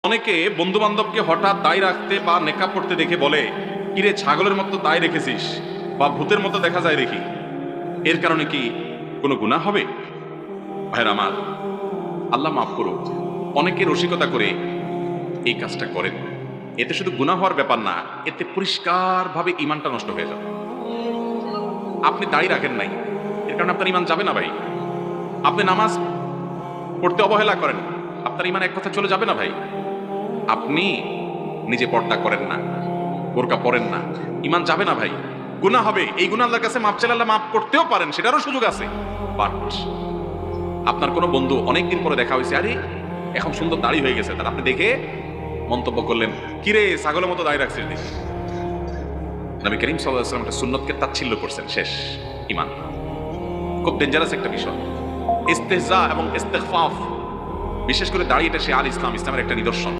অনেকে বন্ধু বান্ধবকে হঠাৎ দায় রাখতে বা নেকাব পড়তে দেখে বলে, কিরে ছাগলের মতো দায় রেখেছিস বা ভূতের মতো দেখা যায় দেখি, এর কারণে কি কোনো গুনাহ হবে? ভাইয়ের আমার, আল্লাহ মাফ করুক, অনেকে রসিকতা করে এই কাজটা করেন। এতে শুধু গুনাহ হওয়ার ব্যাপার না, এতে পরিষ্কারভাবে ইমানটা নষ্ট হয়ে যাবে। আপনি দাড়ি রাখেন নাই, এর কারণে আপনার ইমান যাবে না ভাই। আপনি নামাজ পড়তে অবহেলা করেন, আপনার ইমান এক কথা চলে যাবে না ভাই। আপনি নিজে পর্দা করেন না, বোরকা পরেন না, ইমান যাবে না ভাই। গুনাহ হবে, এই গুনাহ আল্লাহর কাছে মাপ চাইলে আল্লাহ মাফ করতেও পারেন, সেটারও সুযোগ আছে। বাট আপনার কোনো বন্ধু অনেকদিন পরে দেখা হয়েছে, আরে এখন সুন্দর দাড়ি হয়ে গেছে, তার আপনি দেখে মন্তব্য করলেন, কিরে ছাগলের মতো দাড়ি রাখছিস দেখি। নবী করিম সাল্লাল্লাহু আলাইহি ওয়াসাল্লাম একটা সুন্নতকে তাচ্ছিল্য করছেন, শেষ ইমান। খুব ডেঞ্জারাস একটা বিষয় ইস্তেহজা এবং ইস্তেগফাফ, বিশেষ করে দাড়ি, এটা সে আল ইসলাম, ইসলামের একটা নিদর্শন।